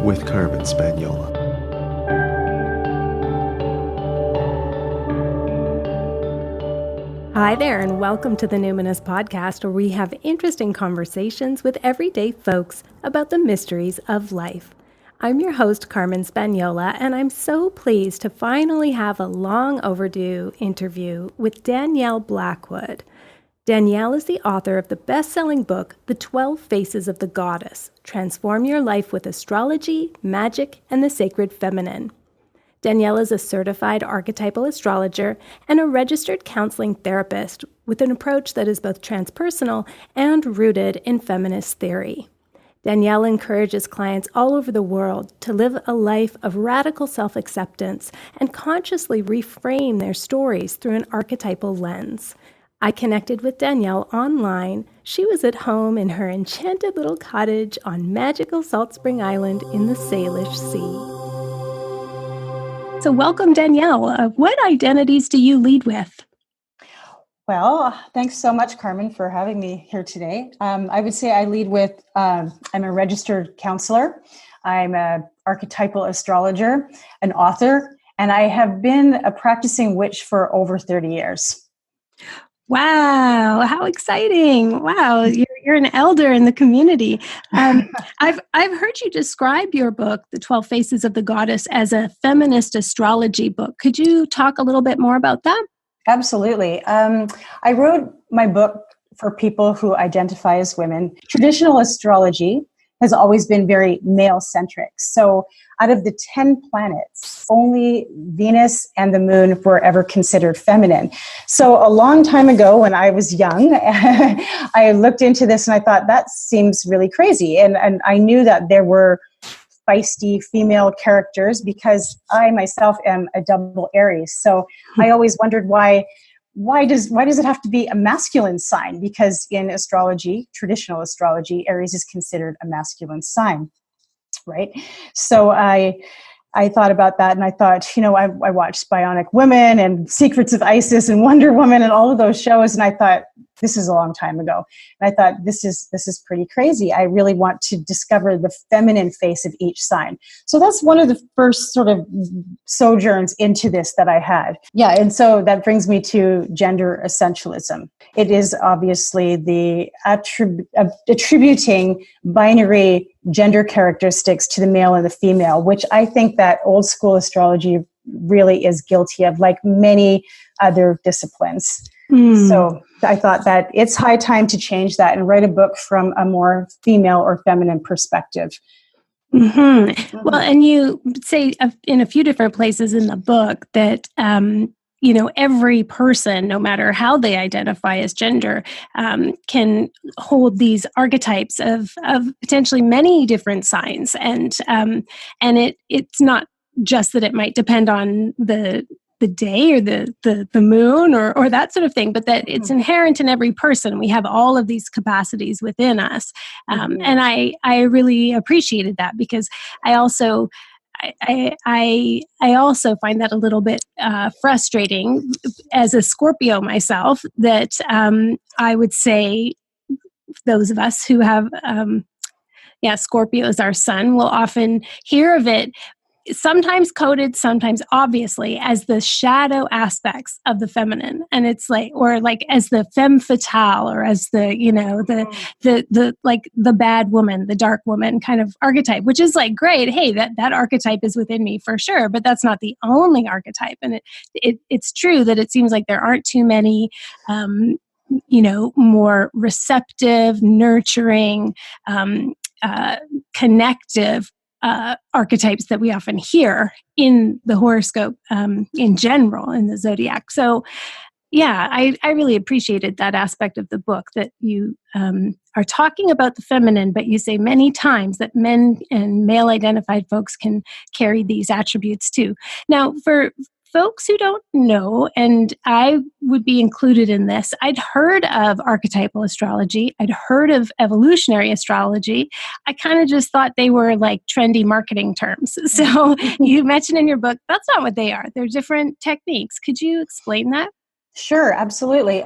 with Carmen Spaniola. Hi there, and welcome to the Numinous Podcast, where we have interesting conversations with everyday folks about the mysteries of life. I'm your host, Carmen Spaniola, and I'm so pleased to finally have a long overdue interview with Danielle Blackwood. Danielle is the author of the best-selling book, The 12 Faces of the Goddess: Transform Your Life with Astrology, Magic, and the Sacred Feminine. Danielle is a certified archetypal astrologer and a registered counseling therapist with an approach that is both transpersonal and rooted in feminist theory. Danielle encourages clients all over the world to live a life of radical self-acceptance and consciously reframe their stories through an archetypal lens. I connected with Danielle online. She was at home in her enchanted little cottage on magical Salt Spring Island in the Salish Sea. So welcome, Danielle. What identities do you lead with? Well, thanks so much, Carmen, for having me here today. I would say I lead with, I'm a registered counselor. I'm an archetypal astrologer, an author, and I have been a practicing witch for over 30 years. Wow, how exciting. Wow, you're an elder in the community. I've heard you describe your book, The 12 Faces of the Goddess, as a feminist astrology book. Could you talk a little bit more about that? Absolutely. I wrote my book for people who identify as women. Traditional astrology has always been very male-centric. So out of the 10 planets, only Venus and the moon were ever considered feminine. So a long time ago when I was young, I looked into this and I thought, that seems really crazy. And I knew that there were feisty female characters because I myself am a double Aries. So I always wondered why does it have to be a masculine sign? Because in astrology, traditional astrology, Aries is considered a masculine sign, right? So I thought about that, and I thought, I watched Bionic Women and Secrets of Isis and Wonder Woman and all of those shows, and I thought, this is a long time ago. And I thought, this is pretty crazy. I really want to discover the feminine face of each sign. So that's one of the first sort of sojourns into this that I had. Yeah, and so that brings me to gender essentialism. It is obviously the attributing binary gender characteristics to the male and the female, which I think that old school astrology really is guilty of, like many other disciplines. So I thought that it's high time to change that and write a book from a more female or feminine perspective. Mm-hmm. Well, and you say in a few different places in the book that, every person, no matter how they identify as gender, can hold these archetypes of potentially many different signs. And it's not just that it might depend on the day or the moon or that sort of thing, but that it's inherent in every person. We have all of these capacities within us. And I really appreciated that because I also find that a little bit frustrating as a Scorpio myself, that I would say those of us who have Scorpio as our sun will often hear of it sometimes coded, sometimes obviously, as the shadow aspects of the feminine. And it's like, or like as the femme fatale, or as the bad woman, the dark woman kind of archetype, which is like, great. Hey, that archetype is within me for sure, but that's not the only archetype. And it's true that it seems like there aren't too many, more receptive, nurturing, connective archetypes that we often hear in the horoscope in general, in the zodiac. So yeah, I really appreciated that aspect of the book, that you are talking about the feminine, but you say many times that men and male identified folks can carry these attributes too. Now, for folks who don't know, and I would be included in this, I'd heard of archetypal astrology. I'd heard of evolutionary astrology. I kind of just thought they were like trendy marketing terms. So you mentioned in your book, that's not what they are. They're different techniques. Could you explain that? Sure, absolutely.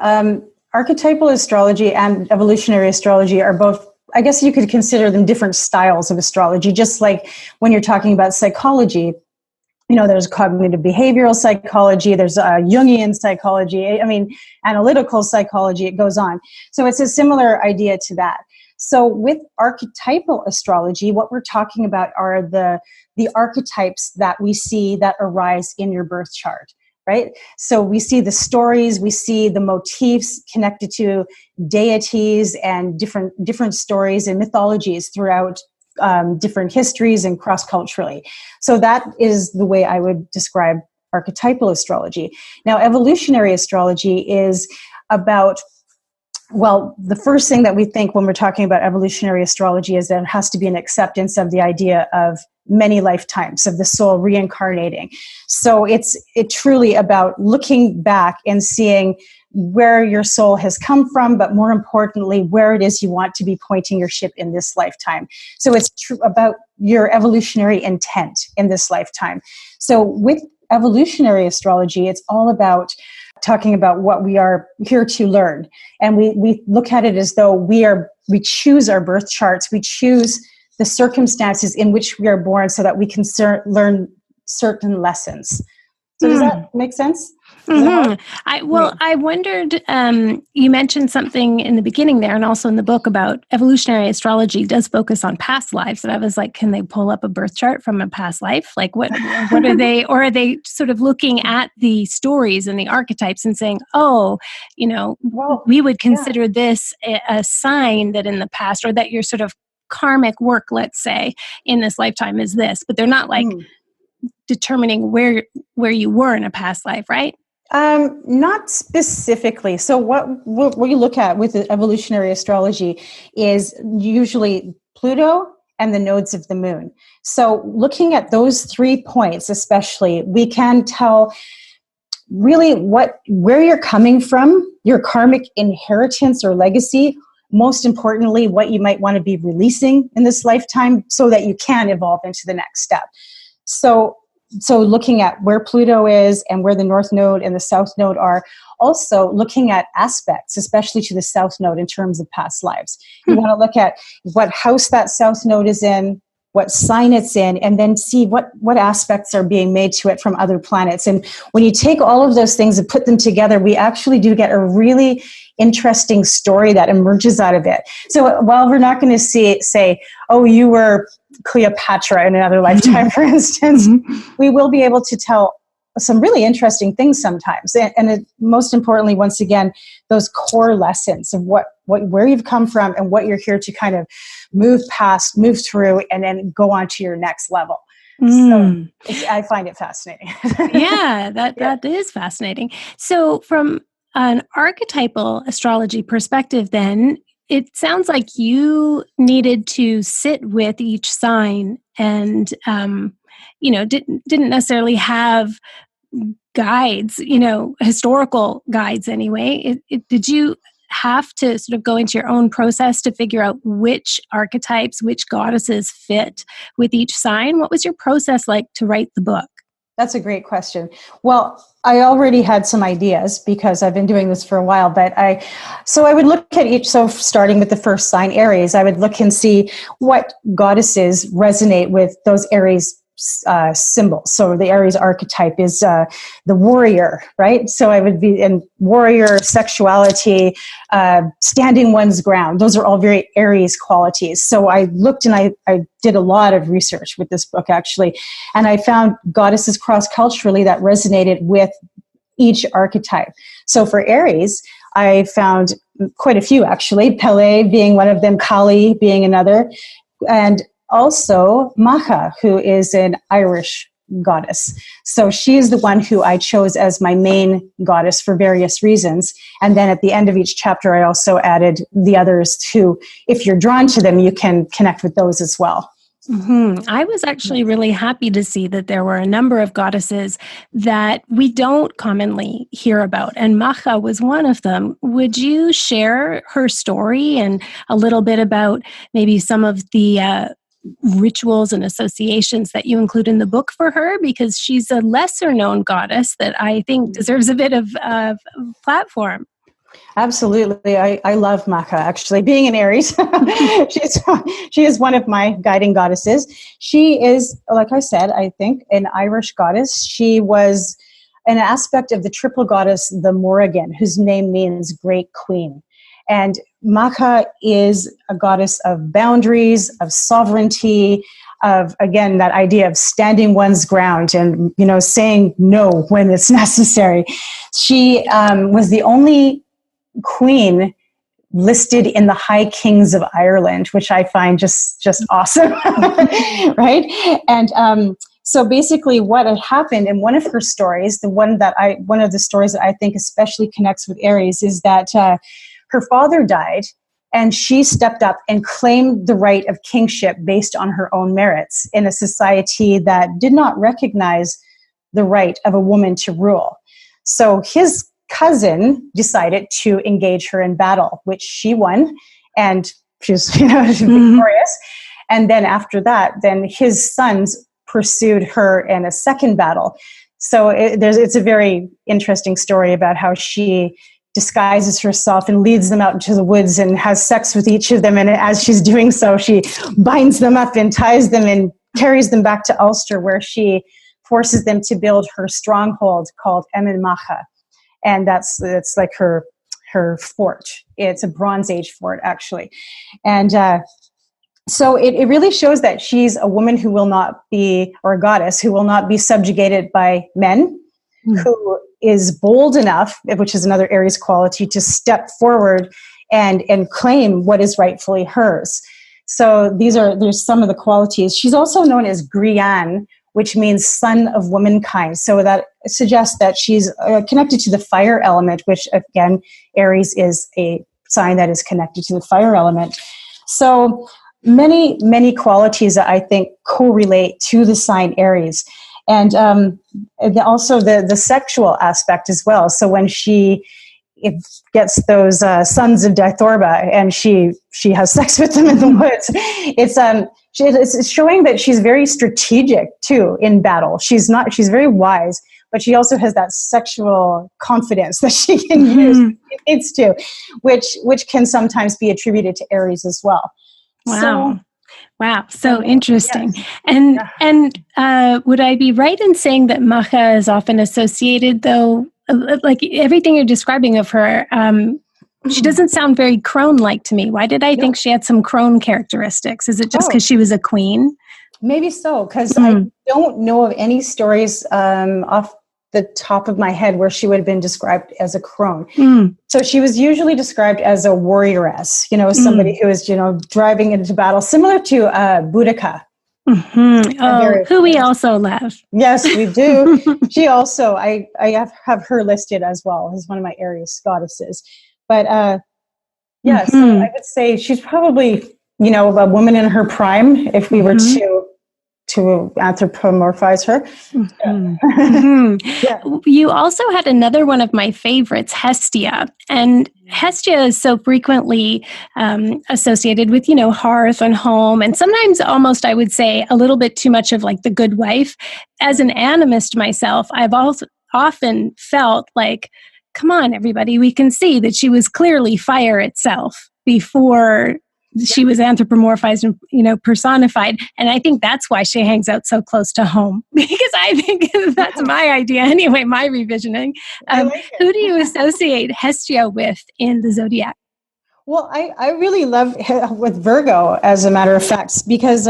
Archetypal astrology and evolutionary astrology are both I guess you could consider them different styles of astrology, just like when you're talking about psychology. There's cognitive behavioral psychology, there's Jungian psychology, analytical psychology, it goes on. So it's a similar idea to that. So with archetypal astrology, what we're talking about are the archetypes that we see that arise in your birth chart, right? So we see the stories, we see the motifs connected to deities and different stories and mythologies throughout different histories and cross-culturally. So that is the way I would describe archetypal astrology. Now, evolutionary astrology is about, well, the first thing that we think when we're talking about evolutionary astrology is that it has to be an acceptance of the idea of many lifetimes, of the soul reincarnating. So it's truly about looking back and seeing where your soul has come from, but more importantly, where it is you want to be pointing your ship in this lifetime. So it's about your evolutionary intent in this lifetime. So with evolutionary astrology, it's all about talking about what we are here to learn. And we look at it as though we choose our birth charts, we choose the circumstances in which we are born so that we can learn certain lessons. So does that make sense? Mm-hmm. I wondered, you mentioned something in the beginning there and also in the book about evolutionary astrology does focus on past lives. And I was like, can they pull up a birth chart from a past life? Like what are they, or are they sort of looking at the stories and the archetypes and saying, we would consider this a sign that in the past, or that your sort of karmic work, let's say, in this lifetime is this, but they're not like determining where you were in a past life, right? Not specifically. So what you look at with the evolutionary astrology is usually Pluto and the nodes of the moon. So looking at those 3 points, especially, we can tell really where you're coming from, your karmic inheritance or legacy, most importantly, what you might want to be releasing in this lifetime so that you can evolve into the next step. So looking at where Pluto is and where the North Node and the South Node are, also looking at aspects, especially to the South Node in terms of past lives. You want to look at what house that South Node is in, what sign it's in, and then see what aspects are being made to it from other planets. And when you take all of those things and put them together, we actually do get a really interesting story that emerges out of it. So while we're not going to say, oh, you were Cleopatra in another lifetime, for instance, we will be able to tell some really interesting things sometimes. And most importantly, once again, those core lessons of where you've come from and what you're here to kind of move past, move through, and then go on to your next level. So I find it fascinating. That is fascinating. So from an archetypal astrology perspective, then, it sounds like you needed to sit with each sign and, didn't necessarily have guides, historical guides anyway. Did you have to sort of go into your own process to figure out which archetypes, which goddesses fit with each sign? What was your process like to write the book? That's a great question. Well, I already had some ideas because I've been doing this for a while, but I would look at each, so starting with the first sign, Aries, I would look and see what goddesses resonate with those Aries symbols. So the Aries archetype is the warrior, right? So I would be in warrior, sexuality, standing one's ground. Those are all very Aries qualities. So I looked and I did a lot of research with this book, actually, and I found goddesses cross-culturally that resonated with each archetype. So for Aries, I found quite a few, actually, Pele being one of them, Kali being another, and also Macha, who is an Irish goddess. So she is the one who I chose as my main goddess for various reasons. And then at the end of each chapter, I also added the others too. If you're drawn to them, you can connect with those as well. I was actually really happy to see that there were a number of goddesses that we don't commonly hear about, and Macha was one of them. Would you share her story and a little bit about maybe some of the rituals and associations that you include in the book for her? Because she's a lesser known goddess that I think deserves a bit of platform. Absolutely. I love Macha, actually. Being an Aries, she is one of my guiding goddesses. She is, like I said, I think, an Irish goddess. She was an aspect of the triple goddess, the Morrigan, whose name means great queen. And Macha is a goddess of boundaries, of sovereignty, of, again, that idea of standing one's ground and, saying no when it's necessary. She was the only queen listed in the High Kings of Ireland, which I find just awesome, right? And so basically, what had happened in one of her stories, one of the stories that I think especially connects with Aries, is that her father died, and she stepped up and claimed the right of kingship based on her own merits in a society that did not recognize the right of a woman to rule. So his cousin decided to engage her in battle, which she won, and she's victorious. And then after that, then his sons pursued her in a second battle. So it's a very interesting story about how she disguises herself and leads them out into the woods and has sex with each of them. And as she's doing so, she binds them up and ties them and carries them back to Ulster, where she forces them to build her stronghold called Emin Macha. And that's like her fort. It's a Bronze Age fort, actually. And so it really shows that she's a woman who will not be, or a goddess who will not be subjugated by men, who is bold enough, which is another Aries quality, to step forward and claim what is rightfully hers. So there's some of the qualities. She's also known as Grian, which means son of womankind. So that suggests that she's connected to the fire element, which again, Aries is a sign that is connected to the fire element. So many, many qualities that I think correlate to the sign Aries. And also the sexual aspect as well. So when she gets those sons of Dithorba and she has sex with them in the woods, it's showing that she's very strategic too in battle. She's very wise, but she also has that sexual confidence that she can use if it needs to, which can sometimes be attributed to Aries as well. Wow. Wow, so interesting. Yes. And would I be right in saying that Macha is often associated, though, like everything you're describing of her, she doesn't sound very crone-like to me. Why did I think she had some crone characteristics? Is it just because she was a queen? Maybe so, because I don't know of any stories off the top of my head where she would have been described as a crone. So she was usually described as a warrioress, somebody who is, driving into battle, similar to Boudica. Oh, who we also love. Yes, we do. She also, I have her listed as well as one of my Aries goddesses. But so I would say she's probably, a woman in her prime if we were to anthropomorphize her. You also had another one of my favorites, Hestia. And Hestia is so frequently associated with, hearth and home. And sometimes almost, I would say, a little bit too much of like the good wife. As an animist myself, I've also often felt like, come on, everybody, we can see that she was clearly fire itself before she was anthropomorphized and, personified. And I think that's why she hangs out so close to home, because I think that's my idea anyway, my revisioning. Who do you associate Hestia with in the zodiac? Well, I really love with Virgo, as a matter of fact, because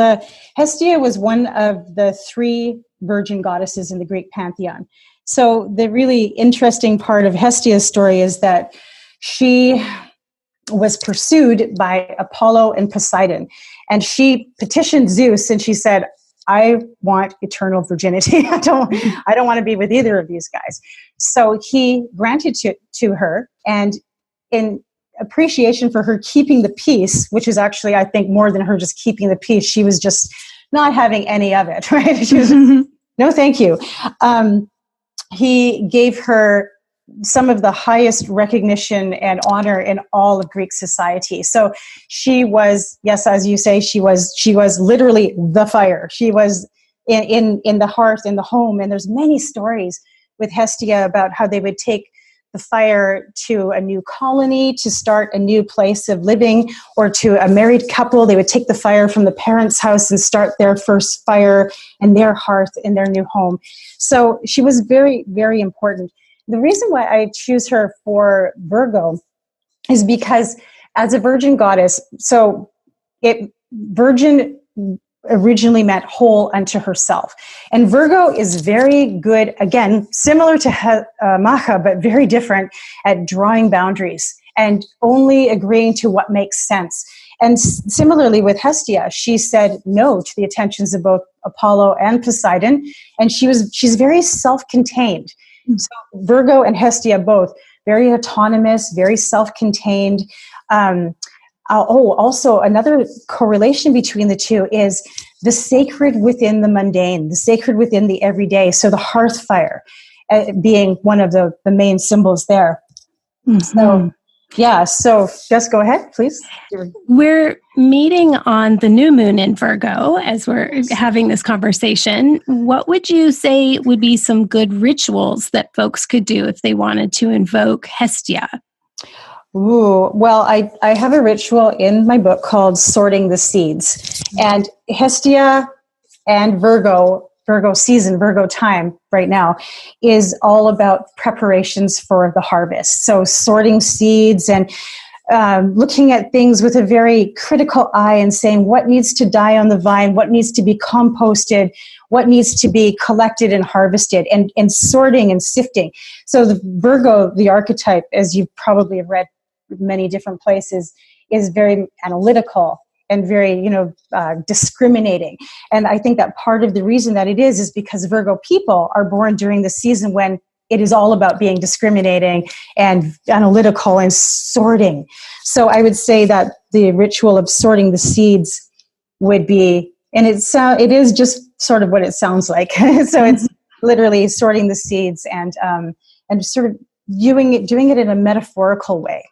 Hestia was one of the 3 virgin goddesses in the Greek pantheon. So the really interesting part of Hestia's story is that she was pursued by Apollo and Poseidon. And she petitioned Zeus and she said, I want eternal virginity. I don't want to be with either of these guys. So he granted to her, and in appreciation for her keeping the peace, which is actually, I think, more than her just keeping the peace, she was just not having any of it, right? She was, no, thank you. He gave her some of the highest recognition and honor in all of Greek society. So she was, yes, as you say, she was literally the fire. She was in the hearth, in the home. And there's many stories with Hestia about how they would take the fire to a new colony, to start a new place of living, or to a married couple. They would take the fire from the parents' house and start their first fire and their hearth in their new home. So she was very, very important. The reason why I choose her for Virgo is because as a virgin goddess, virgin originally meant whole unto herself. And Virgo is very good, again, similar to Macha, but very different at drawing boundaries and only agreeing to what makes sense. And similarly with Hestia, she said no to the attentions of both Apollo and Poseidon, and she's very self-contained. So Virgo and Hestia both very autonomous, very self-contained. Also another correlation between the two is the sacred within the mundane, the sacred within the everyday. So the hearth fire being one of the main symbols there. Mm-hmm. So just go ahead, please. We're meeting on the new moon in Virgo as we're having this conversation. What would you say would be some good rituals that folks could do if they wanted to invoke Hestia? Ooh, well, I have a ritual in my book called Sorting the Seeds. And Hestia and Virgo season, Virgo time right now is all about preparations for the harvest. So sorting seeds and looking at things with a very critical eye and saying what needs to die on the vine, what needs to be composted, what needs to be collected and harvested, and sorting and sifting. So the Virgo, the archetype, as you probably have read many different places, is very analytical and very, discriminating. And I think that part of the reason that it is because Virgo people are born during the season when it is all about being discriminating and analytical and sorting. So I would say that the ritual of sorting the seeds would be, and it is just sort of what it sounds like. So it's literally sorting the seeds and sort of doing it in a metaphorical way.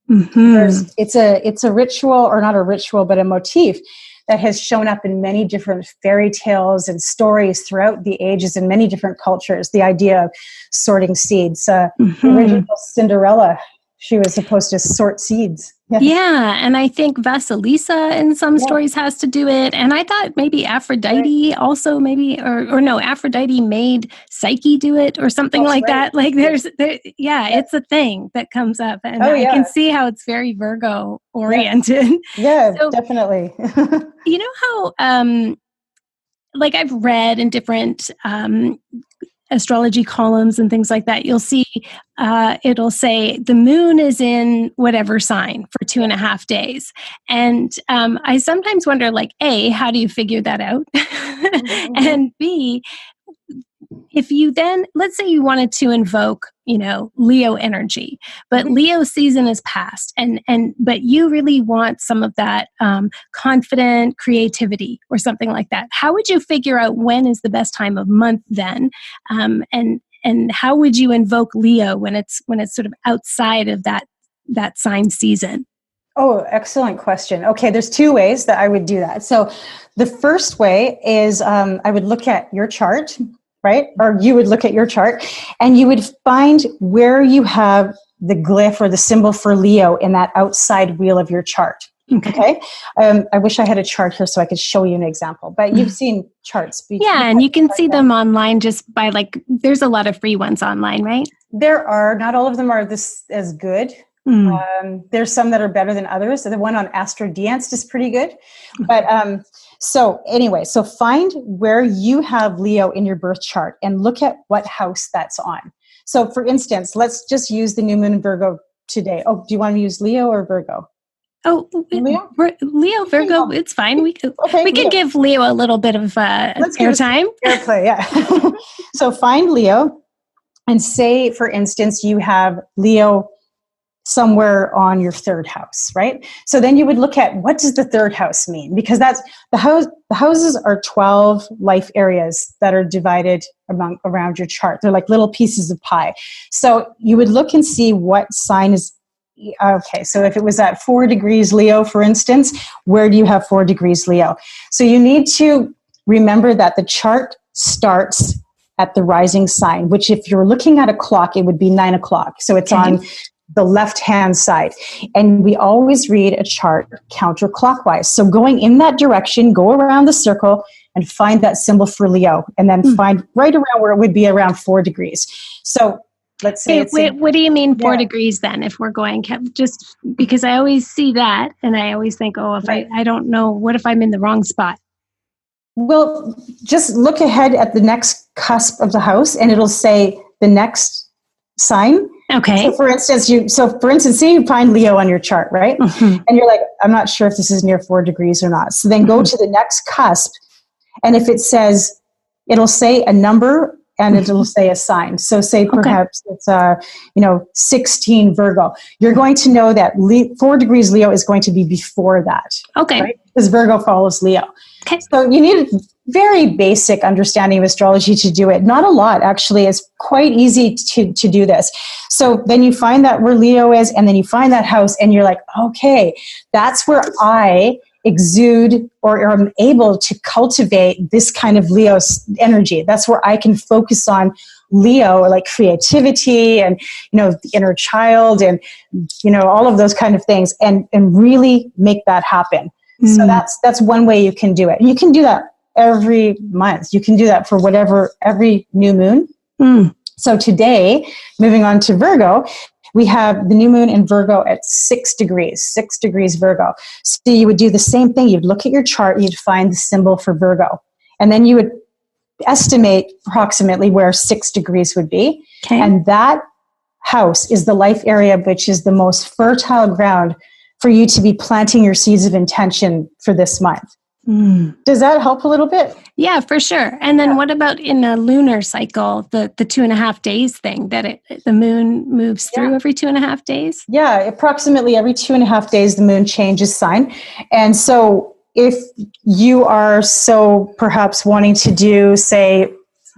Mm-hmm. It's a ritual, or not a ritual, but a motif that has shown up in many different fairy tales and stories throughout the ages in many different cultures. The idea of sorting seeds. The original Cinderella, she was supposed to sort seeds. Yeah, and I think Vasilisa in some stories has to do it. And I thought maybe Aphrodite also Aphrodite made Psyche do it or something like that. Like it's a thing that comes up. And I can see how it's very Virgo oriented. Yeah, so, definitely. You know how, I've read in different astrology columns and things like that, you'll see it'll say the moon is in whatever sign for 2.5 days. And I sometimes wonder, A, how do you figure that out? And B, if you then, let's say you wanted to invoke, Leo energy, but Leo season is past but you really want some of that confident creativity or something like that. How would you figure out when is the best time of month then? And how would you invoke Leo when it's sort of outside of that sign season? Oh, excellent question. Okay, there's 2 ways that I would do that. So the first way is I would look at your chart, right? Or you would look at your chart and you would find where you have the glyph or the symbol for Leo in that outside wheel of your chart. Okay. I wish I had a chart here so I could show you an example, but you've seen charts. Yeah, and you can see them online just by there's a lot of free ones online, right? There are. Not all of them are as good. There's some that are better than others. The one on Astrologer is pretty good. But so find where you have Leo in your birth chart and look at what house that's on. So for instance, let's just use the new moon in Virgo today. Oh, do you want to use Leo or Virgo? Oh, Leo, Virgo, it's fine. We can give Leo a little bit of airtime. Airplay, yeah. So find Leo and say, for instance, you have Leo somewhere on your 3rd house, right? So then you would look at what does the 3rd house mean? Because that's the house. The houses are 12 life areas that are divided around your chart. They're like little pieces of pie. So you would look and see what sign is. Okay, so if it was at 4 degrees Leo, for instance, where do you have 4 degrees Leo? So you need to remember that the chart starts at the rising sign, which if you're looking at a clock, it would be 9 o'clock. So it's on the left-hand side. And we always read a chart counterclockwise. So going in that direction, go around the circle and find that symbol for Leo, and then find right around where it would be around 4 degrees. So let's say what do you mean 4 degrees then, if we're going, just because I always see that and I always think, oh, if I don't know, what if I'm in the wrong spot? Well, just look ahead at the next cusp of the house and it'll say the next sign. Okay. So for instance, say you find Leo on your chart, right? Mm-hmm. And you're like, I'm not sure if this is near 4 degrees or not. So then go to the next cusp. And if it says, it'll say a number and it'll say a sign. So say perhaps it's 16 Virgo. You're going to know that 4 degrees Leo is going to be before that. Okay. Right? Because Virgo follows Leo. Okay. So you need a very basic understanding of astrology to do it. Not a lot, actually. It's quite easy to do this. So then you find that where Leo is, and then you find that house, and you're like, okay, that's where I exude or am able to cultivate this kind of Leo energy. That's where I can focus on Leo, like creativity and, the inner child and, all of those kind of things, and really make that happen. So that's one way you can do it. And you can do that every month. You can do that for every new moon. So today, moving on to Virgo, we have the new moon in Virgo at 6 degrees Virgo. So you would do the same thing. You'd look at your chart, you'd find the symbol for Virgo. And then you would estimate approximately where 6 degrees would be. Okay. And that house is the life area, which is the most fertile ground for you to be planting your seeds of intention for this month. Does that help a little bit? Yeah, for sure. And then what about in a lunar cycle, the 2.5 days thing that the moon moves through every 2.5 days? Yeah, approximately every 2.5 days, the moon changes sign. And so if you are perhaps wanting to do, say,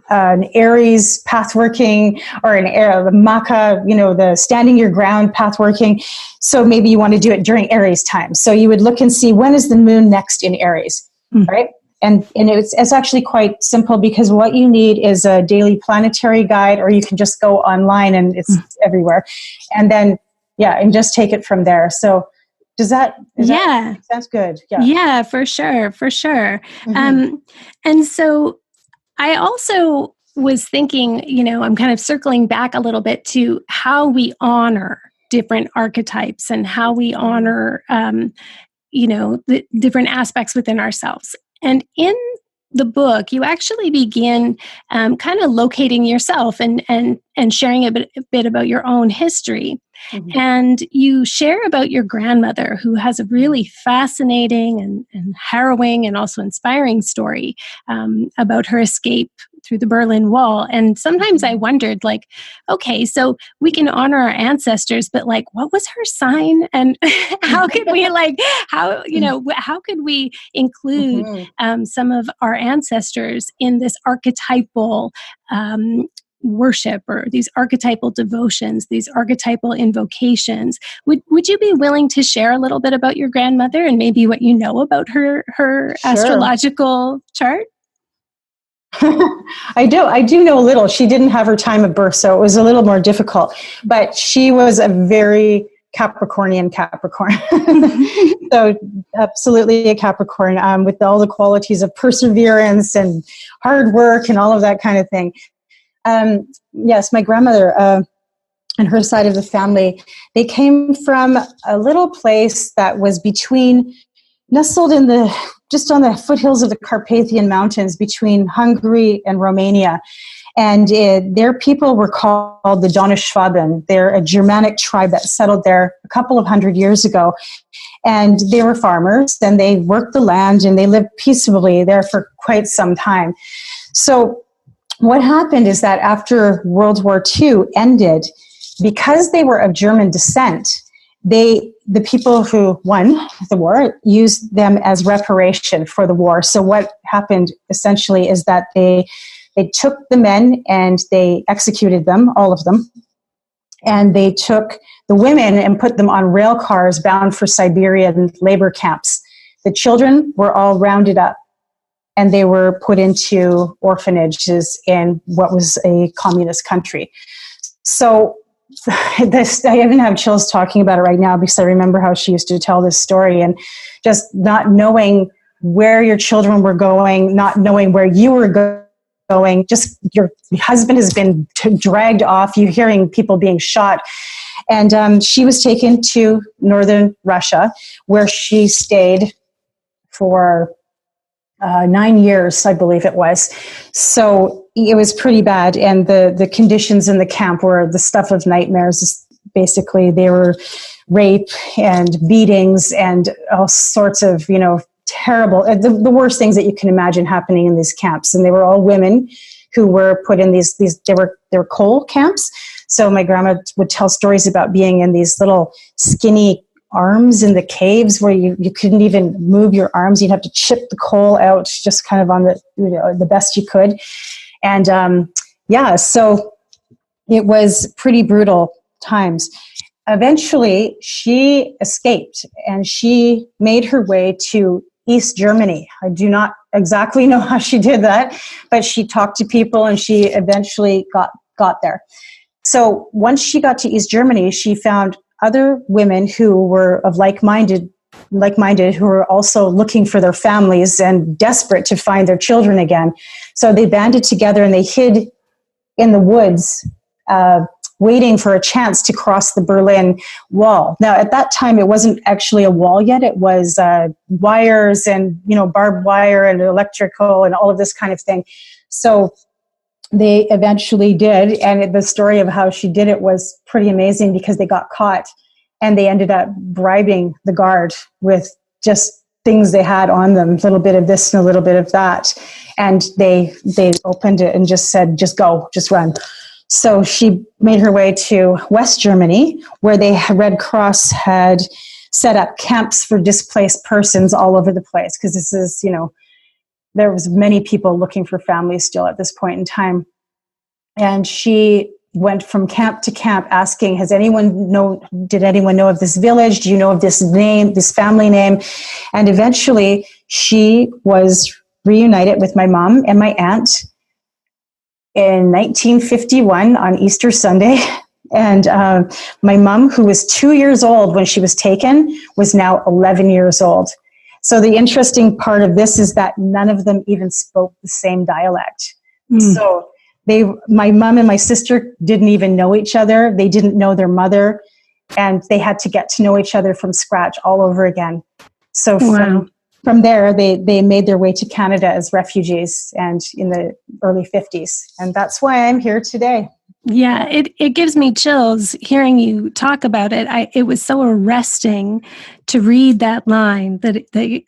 an Aries pathworking or the Maca, the standing your ground pathworking. So maybe you want to do it during Aries time. So you would look and see when is the moon next in Aries, right? And it's actually quite simple because what you need is a daily planetary guide, or you can just go online and it's everywhere. And then, and just take it from there. So that sounds good. Yeah, for sure. Mm-hmm. And so I also was thinking, I'm kind of circling back a little bit to how we honor different archetypes and how we honor, the different aspects within ourselves. And in the book, you actually begin kind of locating yourself and sharing a bit about your own history. Mm-hmm. And you share about your grandmother, who has a really fascinating and harrowing and also inspiring story about her escape through the Berlin Wall. And sometimes I wondered, okay, so we can honor our ancestors, but what was her sign? And how could we how could we include some of our ancestors in this archetypal worship, or these archetypal devotions, these archetypal invocations? Would you be willing to share a little bit about your grandmother and maybe what you know about her astrological chart? I do know a little. She didn't have her time of birth, so it was a little more difficult, but she was a very Capricorn. So absolutely a Capricorn, with all the qualities of perseverance and hard work and all of that kind of thing. Yes, my grandmother and her side of the family, they came from a little place that was nestled just on the foothills of the Carpathian Mountains between Hungary and Romania. And their people were called the Donauschwaben. They're a Germanic tribe that settled there a couple of 100 years ago. And they were farmers, and they worked the land, and they lived peaceably there for quite some time. So what happened is that after World War II ended, because they were of German descent, the people who won the war used them as reparation for the war. So what happened essentially is that they took the men and they executed them, all of them. And they took the women and put them on rail cars bound for Siberian labor camps. The children were all rounded up and they were put into orphanages in what was a communist country. So this, I even have chills talking about it right now, because I remember how she used to tell this story, and just not knowing where your children were going, not knowing where you were going, just your husband has been dragged off, you hearing people being shot. And she was taken to northern Russia, where she stayed for 9 years, I believe it was. So it was pretty bad. And the conditions in the camp were the stuff of nightmares. Basically, they were rape and beatings and all sorts of, terrible, the worst things that you can imagine happening in these camps. And they were all women who were put in these they were coal camps. So my grandma would tell stories about being in these little skinny arms in the caves where you couldn't even move your arms. You'd have to chip the coal out just kind of on the best you could. And so it was pretty brutal times. Eventually she escaped and she made her way to East Germany. I do not exactly know how she did that, but she talked to people and she eventually got there. So once she got to East Germany, she found other women who were of like-minded, who were also looking for their families and desperate to find their children again. So they banded together and they hid in the woods, waiting for a chance to cross the Berlin Wall. Now, at that time, it wasn't actually a wall yet. It was wires and, barbed wire and electrical and all of this kind of thing. So they eventually did, and the story of how she did it was pretty amazing, because they got caught and they ended up bribing the guard with just things they had on them, a little bit of this and a little bit of that, and they opened it and just said, just go, just run. So she made her way to West Germany, where Red Cross had set up camps for displaced persons all over the place, because this is, there was many people looking for families still at this point in time. And she went from camp to camp asking, did anyone know of this village? Do you know of this name, this family name? And eventually she was reunited with my mom and my aunt in 1951 on Easter Sunday. And my mom, who was 2 years old when she was taken, was now 11 years old. So the interesting part of this is that none of them even spoke the same dialect. So my mom and my sister didn't even know each other. They didn't know their mother, and they had to get to know each other from scratch all over again. So from there, they made their way to Canada as refugees, and in the early 50s. And that's why I'm here today. Yeah, it gives me chills hearing you talk about it. It was so arresting to read that line that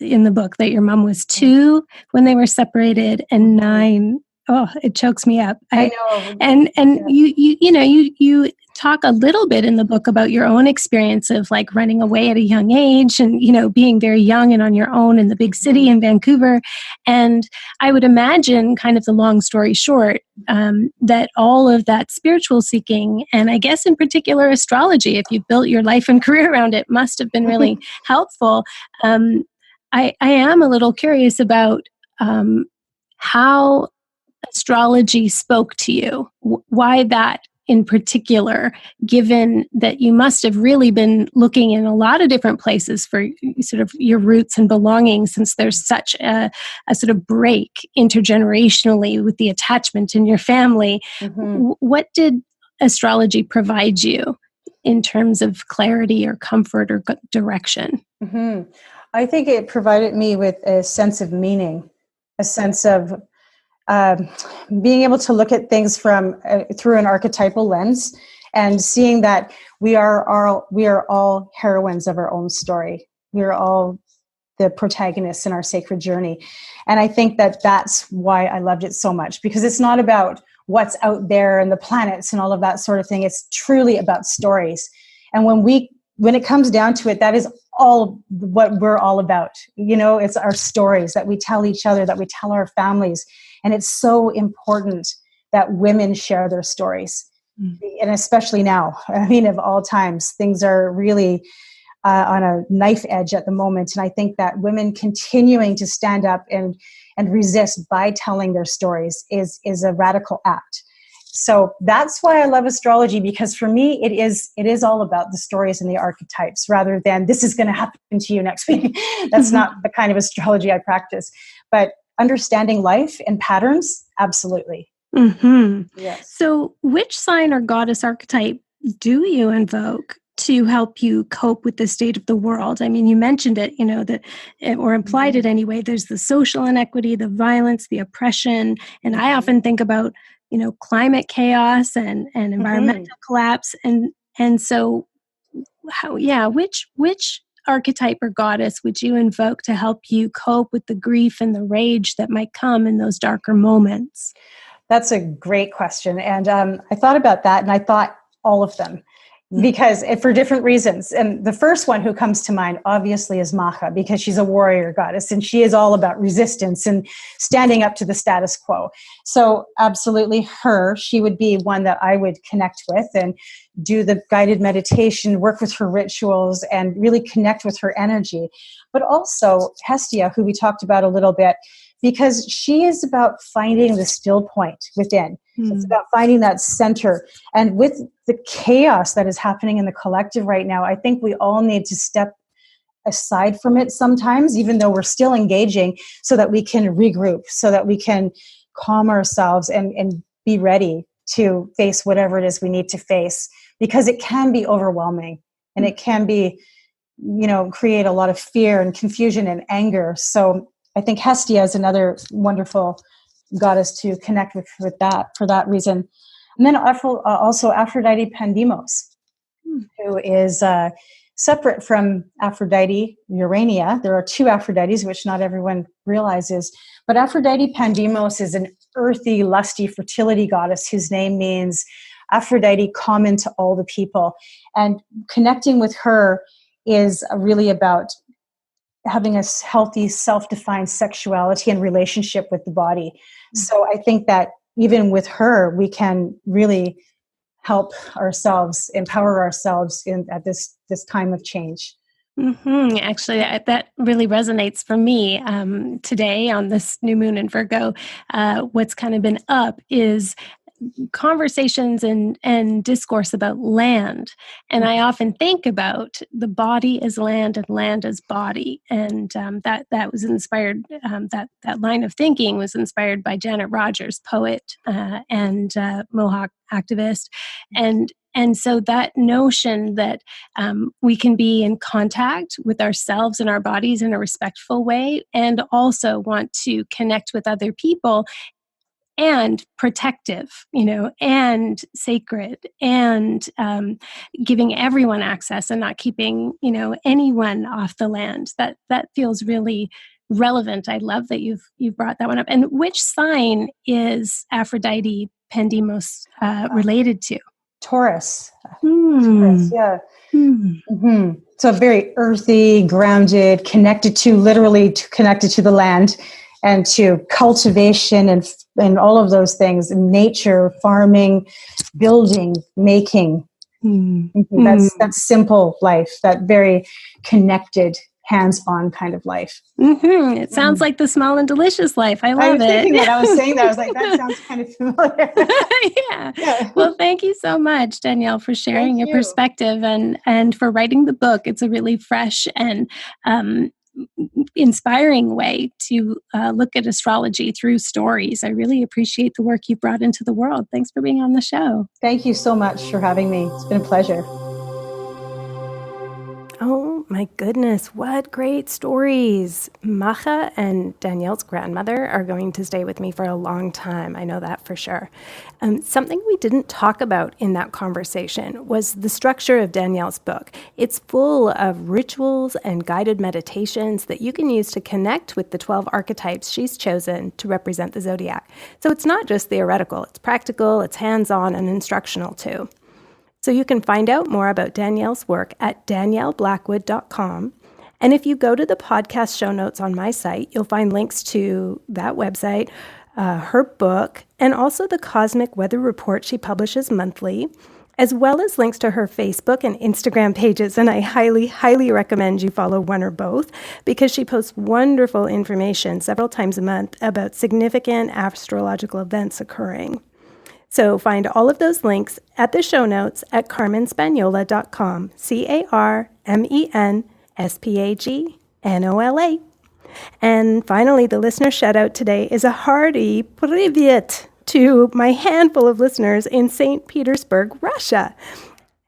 in the book, that your mom was 2 when they were separated and 9. Oh, it chokes me up. I know. And you talk a little bit in the book about your own experience of like running away at a young age and, being very young and on your own in the big city in Vancouver. And I would imagine, kind of the long story short, that all of that spiritual seeking, and I guess in particular astrology, if you built your life and career around it, must have been really helpful. I am a little curious about how astrology spoke to you. Why that in particular, given that you must have really been looking in a lot of different places for sort of your roots and belonging, since there's such a sort of break intergenerationally with the attachment in your family. Mm-hmm. What did astrology provide you in terms of clarity or comfort or direction? Mm-hmm. I think it provided me with a sense of meaning, a sense of being able to look at things from through an archetypal lens, and seeing that we are all heroines of our own story. We are all the protagonists in our sacred journey. And I think that that's why I loved it so much, because it's not about what's out there and the planets and all of that sort of thing. It's truly about stories. And when it comes down to it, that is all what we're all about. It's our stories that we tell each other, that we tell our families. And it's so important that women share their stories. Mm. And especially now, of all times, things are really on a knife edge at the moment. And I think that women continuing to stand up and resist by telling their stories is a radical act. So that's why I love astrology, because for me, it is all about the stories and the archetypes rather than this is going to happen to you next week. That's not the kind of astrology I practice. But understanding life and patterns, absolutely. Mm-hmm. Yes. So which sign or goddess archetype do you invoke to help you cope with the state of the world? I mean, you mentioned it, or implied it anyway. There's the social inequity, the violence, the oppression. And I often think about, climate chaos and environmental collapse. And so which archetype or goddess would you invoke to help you cope with the grief and the rage that might come in those darker moments? That's a great question. And I thought about that, and I thought all of them, because for different reasons. And the first one who comes to mind, obviously, is Macha, because she's a warrior goddess, and she is all about resistance and standing up to the status quo. So absolutely she would be one that I would connect with and do the guided meditation, work with her rituals, and really connect with her energy. But also Hestia, who we talked about a little bit, because she is about finding the still point within. It's about finding that center. And with the chaos that is happening in the collective right now, I think we all need to step aside from it sometimes, even though we're still engaging, so that we can regroup, so that we can calm ourselves and be ready to face whatever it is we need to face, because it can be overwhelming and it can be, create a lot of fear and confusion and anger. So I think Hestia is another wonderful goddess to connect with that for that reason. And then also Aphrodite Pandemos, who is separate from Aphrodite Urania. There are two Aphrodites, which not everyone realizes. But Aphrodite Pandemos is an earthy, lusty fertility goddess whose name means Aphrodite, common to all the people. And connecting with her is really about having a healthy, self-defined sexuality and relationship with the body. So I think that even with her, we can really help ourselves, empower ourselves at this time of change. Mm-hmm. Actually, that really resonates for me today on this new moon in Virgo. What's kind of been up is conversations and discourse about land. And I often think about the body as land and land as body. And that was inspired, that line of thinking was inspired by Janet Rogers, poet and Mohawk activist. And so that notion that we can be in contact with ourselves and our bodies in a respectful way, and also want to connect with other people, and protective, and sacred, and giving everyone access and not keeping, anyone off the land. That feels really relevant. I love that you've brought that one up. And which sign is Aphrodite Pandemos related to? Taurus. Taurus, yeah. Mm-hmm. So very earthy, grounded, connected to the land, and to cultivation and all of those things, nature, farming, building, making. That's simple life, that very connected, hands-on kind of life. It sounds like the small and delicious life. I love it. I was saying that. I was like, that sounds kind of familiar. Yeah. Well, thank you so much, Danielle, for sharing your perspective and for writing the book. It's a really fresh and inspiring way to look at astrology through stories. I really appreciate the work you brought into the world. Thanks for being on the show. Thank you so much for having me. It's been a pleasure. Oh my goodness, what great stories. Macha and Danielle's grandmother are going to stay with me for a long time. I know that for sure. Something we didn't talk about in that conversation was the structure of Danielle's book. It's full of rituals and guided meditations that you can use to connect with the 12 archetypes she's chosen to represent the zodiac. So it's not just theoretical, it's practical, it's hands-on and instructional too. So you can find out more about Danielle's work at danielleblackwood.com. And if you go to the podcast show notes on my site, you'll find links to that website, her book, and also the cosmic weather report she publishes monthly, as well as links to her Facebook and Instagram pages. And I highly, highly recommend you follow one or both because she posts wonderful information several times a month about significant astrological events occurring. So find all of those links at the show notes at carmenspagnola.com, CarmenSpagnola. And finally, the listener shout out today is a hearty privyet to my handful of listeners in St. Petersburg, Russia.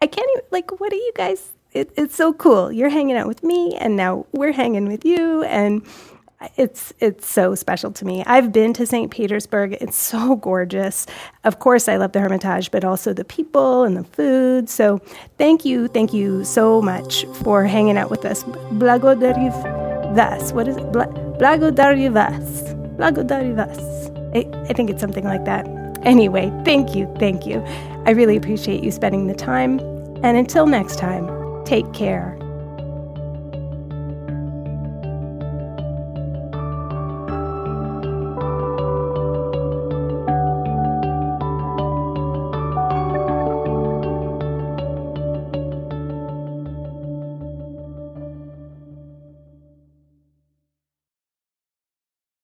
I can't even, what are you guys? It's so cool. You're hanging out with me, and now we're hanging with you, and it's so special to me. I've been to St. Petersburg. It's so gorgeous. Of course, I love the Hermitage, but also the people and the food. So thank you so much for hanging out with us. Blagodaryvas. What is it? Blagodaryvas. I think it's something like that. Anyway, thank you. I really appreciate you spending the time. And until next time, take care.